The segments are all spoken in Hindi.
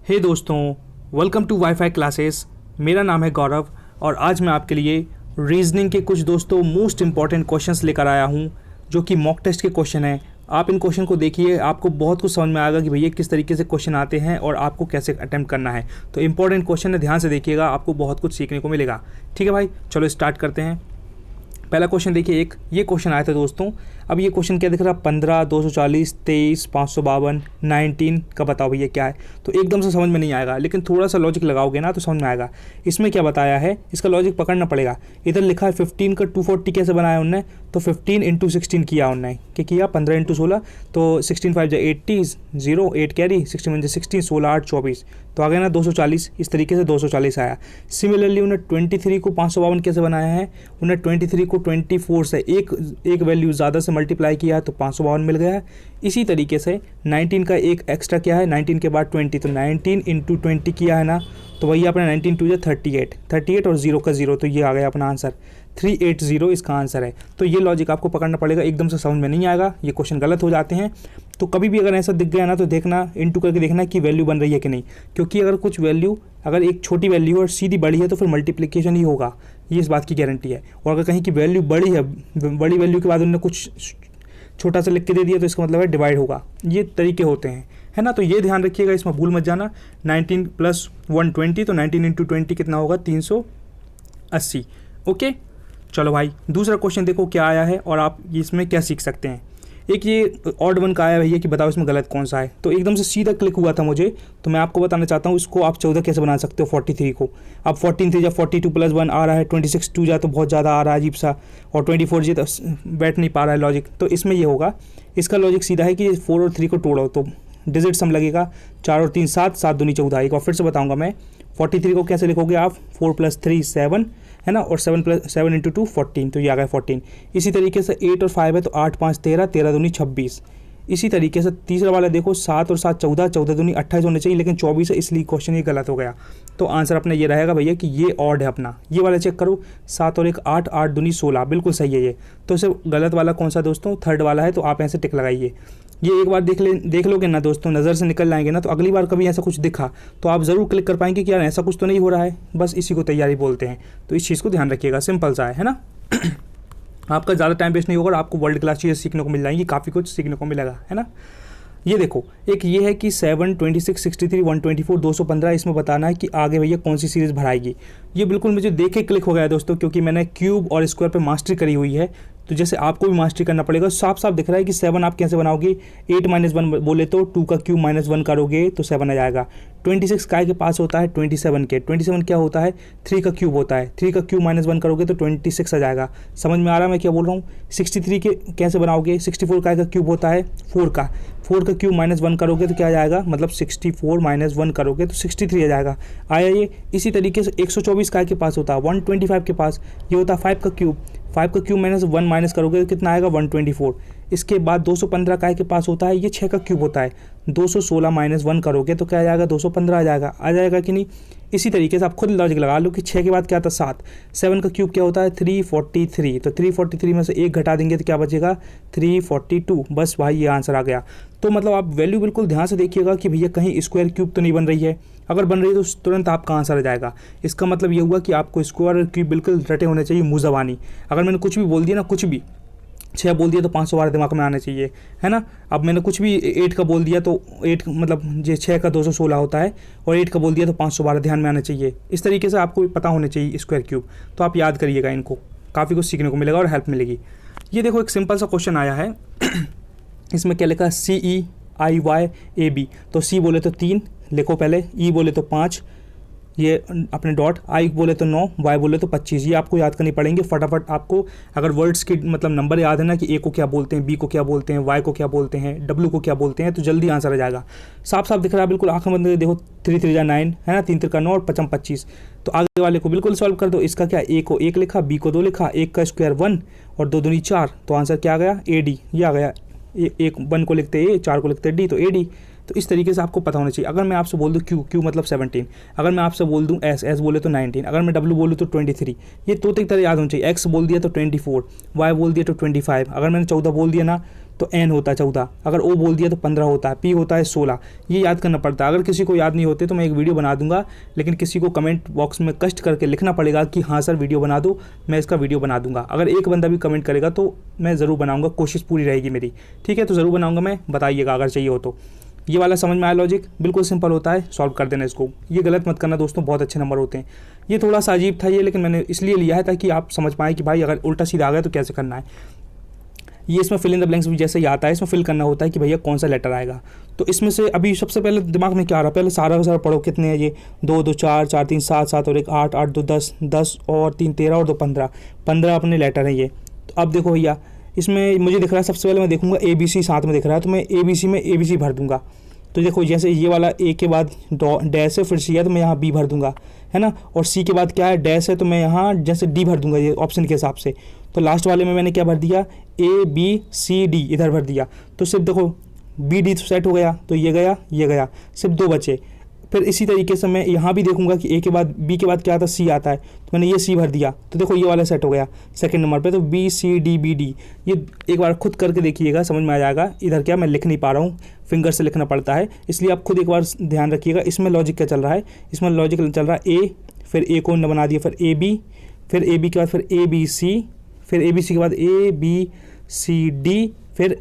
हे दोस्तों, वेलकम टू वाईफाई क्लासेस। मेरा नाम है गौरव और आज मैं आपके लिए रीजनिंग के कुछ दोस्तों मोस्ट इंपॉर्टेंट क्वेश्चंस लेकर आया हूं जो कि मॉक टेस्ट के क्वेश्चन हैं। आप इन क्वेश्चन को देखिए, आपको बहुत कुछ समझ में आएगा कि भैया किस तरीके से क्वेश्चन आते हैं और आपको कैसे अटेम्प्ट करना है। तो इंपॉर्टेंट क्वेश्चन है, ध्यान से देखिएगा, आपको बहुत कुछ सीखने को मिलेगा। ठीक है भाई, चलो स्टार्ट करते हैं। पहला क्वेश्चन देखिए, एक ये क्वेश्चन आया था दोस्तों। अब ये क्वेश्चन क्या दिख रहा है, 15, 240, 23, 552, 19 का बताओ भैया क्या है। तो एकदम से समझ में नहीं आएगा, लेकिन थोड़ा सा लॉजिक लगाओगे ना तो समझ में आएगा। इसमें क्या बताया है, इसका लॉजिक पकड़ना पड़ेगा। इधर लिखा है 15 का 240 कैसे बनाया उनने, तो 15 इंटू 16 किया उनने। क्या किया, 15 इंटू 16, तो 16 5 80, 0 8 कैरी, 16 1 16, 16 8 24, तो आ गया ना 240। इस तरीके से 240 आया। सिमिलरली उन्हें 23 को 552 कैसे बनाया है, उन्हें 23 को 24 से एक वैल्यू ज़्यादा से मल्टीप्लाई किया तो 552 मिल गया है। इसी तरीके से 19 का एक एक्स्ट्रा किया है, 19 के बाद 20, तो 19 इंटू 20 किया है ना, तो वही अपना 19 टू 38 और 0 का 0, तो ये आ गया अपना आंसर 380 इसका आंसर है। तो ये लॉजिक आपको पकड़ना पड़ेगा, एकदम से समझ में नहीं आएगा, ये क्वेश्चन गलत हो जाते हैं। तो कभी भी अगर ऐसा दिख गया ना तो देखना, इंटू करके देखना कि वैल्यू बन रही है कि नहीं, क्योंकि अगर कुछ वैल्यू, अगर एक छोटी वैल्यू और सीधी बड़ी है तो फिर मल्टीप्लिकेशन ही होगा, ये इस बात की गारंटी है। और अगर कहीं की वैल्यू बड़ी है, बड़ी वैल्यू के बाद उन्होंने कुछ छोटा सा लिख के दे दिया तो इसका मतलब है डिवाइड होगा। ये तरीके होते हैं, है ना। तो ये ध्यान रखिएगा, इसमें भूल मत जाना। 19 + 120, तो 19 इंटू 20 कितना होगा, 380। ओके, चलो भाई दूसरा क्वेश्चन देखो क्या आया है और आप इसमें क्या सीख सकते हैं। एक ये ऑड वन का आया भैया कि बताओ इसमें गलत कौन सा है। तो एकदम से सीधा क्लिक हुआ था मुझे, तो मैं आपको बताना चाहता हूँ इसको आप 14 कैसे बना सकते हो 43 को। अब 14 3 या 42 + 1 आ रहा है, 26 2 जा तो बहुत ज़्यादा आ रहा है अजीब सा, और 24 जी तो बैठ नहीं पा रहा है लॉजिक। तो इसमें ये होगा, इसका लॉजिक सीधा है कि 4 और 3 को तोड़ो तो डिजिट सम लगेगा, 4 और 3 7, 7 दूनी 14। एक और फिर से बताऊँगा मैं, 43 को कैसे लिखोगे आप, 4 + 3 7 है ना, और 7 इंटू 2 14, तो ये आ गया 14। इसी तरीके से 8 और 5 है तो 8 5 13, 13 दूनी 26। इसी तरीके से तीसरा वाला देखो, 7 और 7 14, 14 दूनी 28 होने चाहिए, लेकिन 24 है, इसलिए क्वेश्चन ये गलत हो गया। तो आंसर अपना ये रहेगा भैया कि ये ऑड है अपना। ये वाला चेक करो, 7 और 1 8, 8 दूनी 16, बिल्कुल सही है ये। तो इसे गलत वाला कौन सा दोस्तों, थर्ड वाला है, तो आप ऐसे टिक लगाइए। ये एक बार देख लोगे ना दोस्तों, नज़र से निकल जाएंगे ना, तो अगली बार कभी ऐसा कुछ दिखा तो आप ज़रूर क्लिक कर पाएंगे कि यार ऐसा कुछ तो नहीं हो रहा है, बस इसी को तैयारी बोलते हैं। तो इस चीज़ को ध्यान रखिएगा, सिंपल सा है ना। आपका ज़्यादा टाइम वेस्ट नहीं होगा और आपको वर्ल्ड क्लास चीज़ें सीखने को मिल जाएंगी, काफ़ी कुछ सीखने को मिलेगा, है ना। ये देखो, एक ये है कि 7 26 63 124 215, इसमें बताना है कि आगे भैया कौन सी सीरीज़ भराएगी। ये बिल्कुल मुझे देख के क्लिक हो गया दोस्तों, क्योंकि मैंने क्यूब और स्क्वायर पे मास्टरी करी हुई है, तो जैसे आपको भी मास्टरी करना पड़ेगा। साफ साफ दिख रहा है कि 7 आप कैसे बनाओगे, 8 - 1 बोले तो 2 का क्यूब -1 करोगे तो 7 आ जाएगा। 26 काय के पास होता है 27 के, 27 क्या होता है, 3 का क्यूब होता है, 3 का क्यूब -1 करोगे तो 26 आ जाएगा। समझ में आ रहा है मैं क्या बोल रहा हूँ। 63 के कैसे बनाओगे, 64 काय का क्यूब होता है 4 का, 4 का क्यूब -1 करोगे तो क्या आ जाएगा, मतलब 64 - 1 करोगे तो 63 आ जाएगा। आया ये। इसी तरीके से 124 काय के पास होता है 125 के पास, ये होता है 5 का क्यूब, 5 का क्यूब -1 माइनस करोगे तो कितना आएगा, 124। इसके बाद 215 काय के पास होता है, ये 6 का क्यूब होता है, 216 -1 करोगे तो क्या आ जाएगा, 215 आ जाएगा कि नहीं। इसी तरीके से आप खुद लॉजिक लगा लो कि 6 के बाद क्या आता है 7, 7 का क्यूब क्या होता है 343, तो 343 में से 1 घटा देंगे तो क्या बचेगा 342। बस भाई ये आंसर आ गया। तो मतलब आप वैल्यू बिल्कुल ध्यान से देखिएगा कि भैया कहीं स्क्वायर क्यूब तो नहीं बन रही है। अगर बन रही है तो तुरंत आपका आंसर आ जाएगा। इसका मतलब ये हुआ कि आपको स्क्वायर क्यूब बिल्कुल रटे होने चाहिए, मुँह ज़बानी। अगर मैंने कुछ भी बोल दिया ना, कुछ भी 6 बोल दिया तो 512 दिमाग में आने चाहिए, है ना। अब मैंने कुछ भी 8 का बोल दिया तो 8 मतलब ये 6 का 216 होता है, और 8 का बोल दिया तो 512 ध्यान में आने चाहिए। इस तरीके से आपको भी पता होने चाहिए स्क्वायर क्यूब। तो आप याद करिएगा इनको, काफ़ी कुछ सीखने को मिलेगा और हेल्प मिलेगी। ये देखो एक सिंपल सा क्वेश्चन आया है। इसमें क्या लिखा है, CEIYAB। तो C बोले तो 3 लिखो पहले, E बोले तो 5, ये अपने डॉट, I बोले तो 9, Y बोले तो 25। ये आपको याद करनी पड़ेंगे फटाफट। आपको अगर वर्ड्स की मतलब नंबर याद है ना कि A को क्या बोलते हैं, B को क्या बोलते हैं, Y को क्या बोलते हैं, W को क्या बोलते हैं, तो जल्दी आंसर आ जाएगा। साफ साफ दिख रहा है बिल्कुल, आंखें बंद करके देखो, 3 3 9 है ना, 3 3 9 और 5 25। तो आगे वाले को बिल्कुल सॉल्व कर दो। इसका क्या, A को 1 लिखा, B को 2 लिखा, 1 का स्क्वायर 1 और 2 दूनी 4, तो आंसर क्या आ गया, AD। ये आ गया। 1 को लिखते A, 4 को लिखते D, तो AD। तो इस तरीके से आपको पता होना चाहिए। अगर मैं आपसे बोल दूँ क्यू मतलब 17, अगर मैं आपसे बोल दूँ एस बोले तो 19, अगर मैं डब्ल्यू बोलूँ तो 23, ये तोते की तरह याद होना चाहिए। एक्स बोल दिया तो 24, वाई बोल दिया तो 25, अगर मैंने 14 बोल दिया ना तो n होता है 14, अगर O बोल दिया तो 15 होता है, P होता है 16। ये याद करना पड़ता है। अगर किसी को याद नहीं होते तो मैं एक वीडियो बना दूंगा, लेकिन किसी को कमेंट बॉक्स में कष्ट करके लिखना पड़ेगा कि हाँ सर वीडियो बना दो, मैं इसका वीडियो बना दूंगा। अगर एक बंदा भी कमेंट करेगा तो मैं ज़रूर बनाऊँगा, कोशिश पूरी रहेगी मेरी, ठीक है। तो ज़रूर बनाऊँगा मैं, बताइएगा अगर चाहिए हो तो। ये वाला समझ में आया लॉजिक? बिल्कुल सिंपल होता है, सॉल्व कर देना इसको। ये गलत मत करना दोस्तों, बहुत अच्छे नंबर होते हैं। ये थोड़ा सा अजीब था ये, लेकिन मैंने इसलिए लिया है ताकि आप समझ पाएँ कि भाई अगर उल्टा सीधा आ गया तो कैसे करना है। ये इसमें फिल इन द ब्लैंक्स भी जैसे ही आता है, इसमें फिल करना होता है कि भैया कौन सा लेटर आएगा। तो इसमें से अभी सबसे पहले दिमाग में क्या आ रहा है, पहले सारा का सारा पढ़ो। कितने हैं ये? 2 2 4 4 3 7 7 और 1 8 8 2 10 10 और 3 13 और 2 15 15 अपने लेटर हैं ये। तो अब देखो भैया, इसमें मुझे दिख रहा है सबसे पहले मैं देखूंगा ABC साथ में दिख रहा है, तो मैं ABC में ABC भर दूंगा। तो देखो जैसे ये वाला A के बाद डैश है, फिर C है तो मैं यहाँ B भर दूंगा, है ना। और C के बाद क्या है, डैश है, तो मैं यहाँ जैसे D भर दूंगा, ये ऑप्शन के हिसाब से। तो लास्ट वाले में मैंने क्या भर दिया, ABCD इधर भर दिया। तो सिर्फ देखो BD सेट हो गया, तो ये गया ये गया, सिर्फ 2 बचे। फिर इसी तरीके से मैं यहाँ भी देखूंगा कि A के बाद B के बाद क्या आता है, C आता है, तो मैंने ये C भर दिया। तो देखो ये वाला सेट हो गया सेकंड नंबर पे। तो BCDBD ये एक बार खुद करके देखिएगा, समझ में आ जाएगा। इधर क्या मैं लिख नहीं पा रहा हूँ, फिंगर से लिखना पड़ता है, इसलिए आप खुद एक बार ध्यान रखिएगा। इसमें लॉजिक क्या चल रहा है, इसमें लॉजिक चल रहा है A, फिर A को बना दिया, फिर AB, फिर AB के बाद फिर ABC, फिर ABC के बाद ABCD, फिर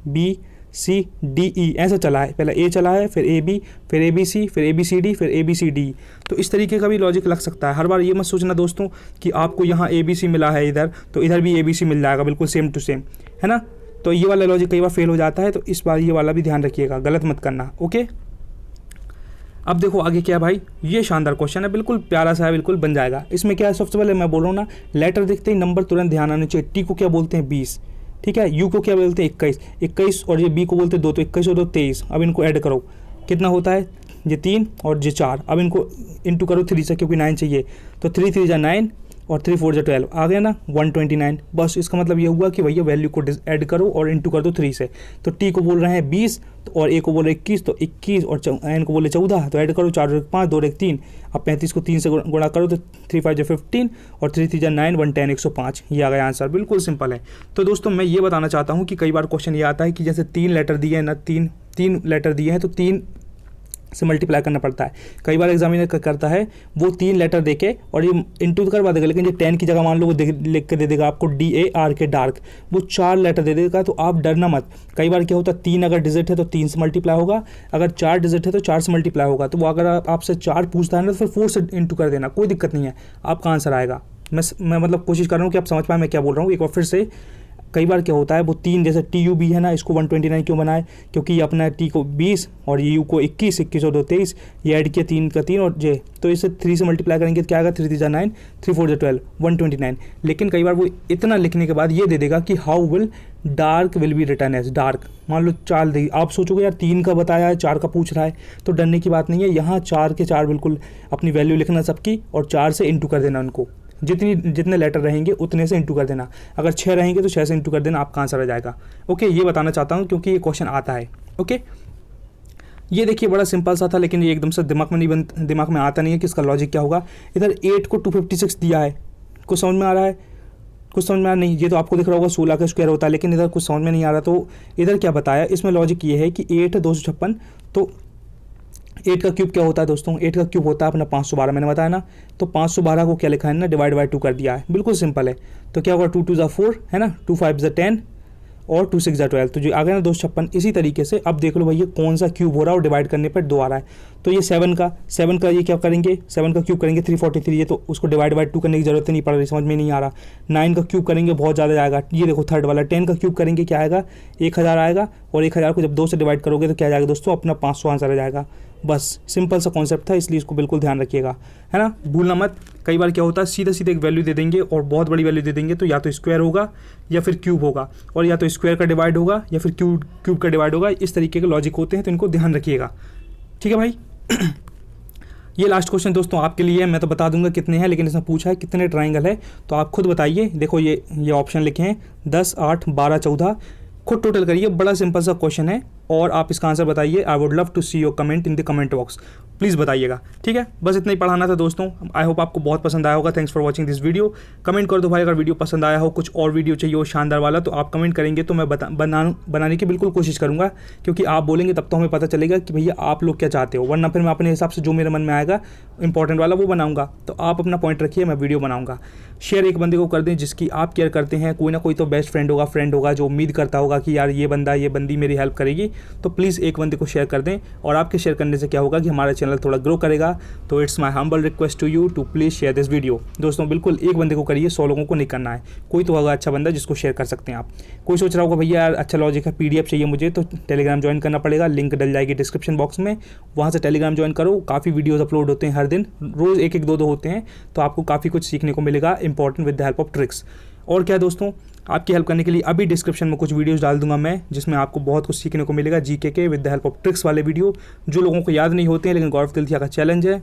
ABCDE, ऐसा चला है। पहले A चला है, फिर AB, फिर ABC, फिर ABCD, फिर ABCD। तो इस तरीके का भी लॉजिक लग सकता है। हर बार ये मत सोचना दोस्तों कि आपको यहाँ ABC मिला है इधर तो इधर भी ABC मिल जाएगा, बिल्कुल सेम टू सेम, है ना। तो ये वाला लॉजिक कई बार फेल हो जाता है, तो इस बार ये वाला भी ध्यान रखिएगा, गलत मत करना, ओके। अब देखो आगे क्या है भाई, ये शानदार क्वेश्चन है, बिल्कुल प्यारा सा है, बिल्कुल बन जाएगा। इसमें क्या है, सबसे पहले मैं बोल रहा हूँ ना, लेटर देखते ही नंबर तुरंत ध्यान आना चाहिए। T को क्या बोलते हैं 20, ठीक है। U को क्या बोलते हैं 21 21, और ये B को बोलते हैं 2, तो 21 और 2 23। अब इनको ऐड करो, कितना होता है, ये 3 और ये 4। अब इनको इंटू करो 3 से, क्योंकि 9 चाहिए, तो 3 3 जा 9 और 3 4 जा 12, आ गया ना 129। बस इसका मतलब ये हुआ कि भैया वैल्यू को ऐड करो और इंटू कर दो 3 से। तो T को बोल रहे हैं 20 और A को बोल रहे हैं 21, तो 21 और N को बोले 14, तो ऐड करो 4 और 1 5 2 और 1 3। अब 35 को 3 से गुणा करो तो 3 5 जा 15 और 3 3 जा 9 110 105। ये आ गया आंसर, बिल्कुल सिंपल है। तो दोस्तों मैं ये बताना चाहता हूँ कि कई बार क्वेश्चन ये आता है कि जैसे 3 लेटर दिए हैं ना, तीन लेटर दिए हैं तो 3 से मल्टीप्लाई करना पड़ता है। कई बार एग्जामिनर करता है वो 3 लेटर देके और ये इंटू करवा देगा, लेकिन ये 10 की जगह मान लो वो लिख के दे देगा आपको DARK डार्क, वो 4 लेटर दे देगा। तो आप डरना मत। कई बार क्या होता है, 3 अगर डिजिट है तो 3 से मल्टीप्लाई होगा, अगर 4 डिजिट है तो 4 से मल्टीप्लाई होगा। तो वो अगर आपसे 4 पूछता है ना तो फिर 4 से इंटू कर देना, कोई दिक्कत नहीं है, आपका आंसर आएगा। मैं मतलब कोशिश कर रहा हूँ कि आप समझ पाए मैं क्या बोल रहा हूँ। एक बार फिर से, कई बार क्या होता है वो 3 जैसे TUB है ना, इसको 129 क्यों बनाए, क्योंकि अपना T को 20 और ये U को 21 21 और 2 23, ये ऐड किया 3 का 3 और J, तो इसे 3 से मल्टीप्लाई करेंगे तो क्या आएगा, 3 3 जा 9 3 4 जा 12 129। लेकिन कई बार वो इतना लिखने के बाद ये दे देगा कि how will dark will be return as dark. मान लो 4 देगी, आप सोचोगे यार 3 का बताया है 4 का पूछ रहा है, तो डरने की बात नहीं है। यहाँ 4 के 4 बिल्कुल अपनी वैल्यू लिखना सबकी और 4 से इंटू कर देना उनको, जितने लेटर रहेंगे उतने से इंटू कर देना। अगर 6 रहेंगे तो 6 से इंटू कर देना, आपका आंसर आ जाएगा। ओके, ये बताना चाहता हूँ क्योंकि ये क्वेश्चन आता है। ओके, ये देखिए बड़ा सिंपल सा था, लेकिन ये एकदम से दिमाग में आता नहीं है कि इसका लॉजिक क्या होगा। इधर 8 को 256 दिया है, कुछ समझ में आ रहा है, कुछ समझ में आ नहीं। ये तो आपको दिख रहा होगा 16 का स्क्वायर होता है, लेकिन इधर कुछ समझ में नहीं आ रहा। तो इधर क्या बताया, इसमें लॉजिक ये है कि 8 है 256, तो 8 का क्यूब क्या होता है दोस्तों, 8 का क्यूब होता है अपना 512, मैंने बताया ना। तो 512 को क्या लिखा है ना, डिवाइड बाई 2 कर दिया है, बिल्कुल सिंपल है। तो क्या होगा, 2 2 जा 4 है ना, 2 5 जा 10 और 2 6 जा 12, तो जो आ गया ना 256। इसी तरीके से अब देख लो भैया कौन सा क्यूब हो रहा है और डिवाइड करने पर 2 आ रहा है। तो ये 7 का ये क्या करेंगे, 7 का क्यूब करेंगे 343, ये तो उसको डिवाइड बाई 2 करने की जरूरत नहीं पड़ रही, समझ में नहीं आ रहा। 9 का क्यूब करेंगे बहुत ज़्यादा आएगा, ये देखो थर्ड वाला। 10 का क्यूब करेंगे क्या आएगा, 1000 आएगा, और 1000 को जब 2 से डिवाइड करोगे तो क्या जाएगा दोस्तों, अपना 500 आंसर आ जाएगा। बस सिंपल सा कॉन्सेप्ट था, इसलिए इसको बिल्कुल ध्यान रखिएगा, है ना, भूलना मत। कई बार क्या होता है, सीधे एक वैल्यू दे देंगे और बहुत बड़ी वैल्यू दे देंगे, तो या तो स्क्वायर होगा या फिर क्यूब होगा, और या तो स्क्वायर का डिवाइड होगा या फिर क्यूब का डिवाइड होगा। इस तरीके के लॉजिक होते हैं, तो इनको ध्यान रखिएगा, ठीक है भाई। ये लास्ट क्वेश्चन दोस्तों आपके लिए, मैं तो बता दूंगा कितने हैं, लेकिन इसमें पूछा है कितने ट्राइंगल है, तो आप खुद बताइए। देखो ये ऑप्शन लिखे हैं 10 8 12 14, खुद टोटल करिए, बड़ा सिंपल सा क्वेश्चन है और आप इसका आंसर बताइए। I would love to see your comment in the comment box, please बताइएगा। ठीक है, बस इतना ही पढ़ाना था दोस्तों। आई होप आपको बहुत पसंद आया होगा। Thanks for watching this video. Comment कर दो भाई, अगर वीडियो पसंद आया हो, कुछ और वीडियो चाहिए हो शानदार वाला, तो आप कमेंट करेंगे तो मैं बनाने की बिल्कुल कोशिश करूँगा, क्योंकि आप बोलेंगे तब तो हमें पता चलेगा कि भैया आप लोग क्या चाहते हो। वरना फिर मैं अपने हिसाब से जो मेरे मन में आएगा इंपॉर्टेंट वाला वो बनाऊंगा। तो आप अपना पॉइंट रखिए, मैं वीडियो बनाऊंगा। शेयर एक बंदे को कर दें जिसकी आप केयर करते हैं। कोई ना कोई तो बेस्ट फ्रेंड होगा जो उम्मीद करता होगा कि यार ये बंदी मेरी हेल्प करेगी। तो प्लीज़ एक बंदे को शेयर कर दें, और आपके शेयर करने से क्या होगा कि हमारा चैनल थोड़ा ग्रो करेगा। तो it's my humble request to you to please share this video. दोस्तों बिल्कुल एक बंदे को करिए, 100 लोगों को नहीं करना है। कोई तो होगा अच्छा बंदा जिसको शेयर कर सकते हैं आप। कोई सोच रहा होगा भैया यार अच्छा लॉजिक है, PDF चाहिए मुझे, तो टेलीग्राम ज्वाइन करना पड़ेगा। लिंक डल जाएगी डिस्क्रिप्शन बॉक्स में, वहाँ से टेलीग्राम ज्वाइन करो। काफ़ी वीडियोस अपलोड होते हैं हर दिन, रोज़ एक एक दो होते हैं, तो आपको काफ़ी कुछ सीखने को मिलेगा important with the help of tricks. और क्या दोस्तों, आपकी हेल्प करने के लिए अभी डिस्क्रिप्शन में कुछ वीडियोस डाल दूंगा मैं, जिसमें आपको बहुत कुछ सीखने को मिलेगा GK के with the help of tricks वाले वीडियो, जो लोगों को याद नहीं होते हैं। लेकिन गौरव तिलथिया का चैलेंज है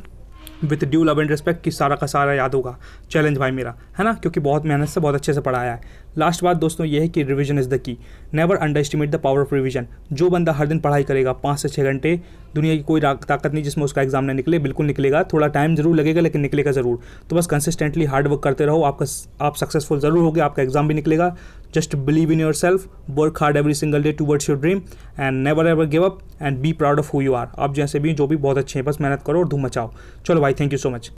with due love and respect कि सारा का सारा याद होगा। चैलेंज भाई मेरा है ना, क्योंकि बहुत मेहनत से बहुत अच्छे से पढ़ाया है। लास्ट बात दोस्तों ये है कि revision is the key. Never under estimate the power of revision. जो बंदा हर दिन पढ़ाई करेगा 5 से 6 घंटे, दुनिया की कोई ताकत नहीं जिसमें उसका एग्जाम ना निकले। बिल्कुल निकलेगा, थोड़ा टाइम जरूर लगेगा लेकिन निकलेगा ज़रूर। तो बस कंसिस्टेंटली हार्ड वर्क करते रहो, आप सक्सेसफुल ज़रूर होगे, आपका एग्जाम भी निकलेगा। Just believe in yourself, work hard every single day towards your dream, and never ever give up, and be proud of who you are. आप जैसे भी जो भी बहुत अच्छे हैं, बस मेहनत करो और धूम मचाओ। चलो भाई, थैंक यू सो मच।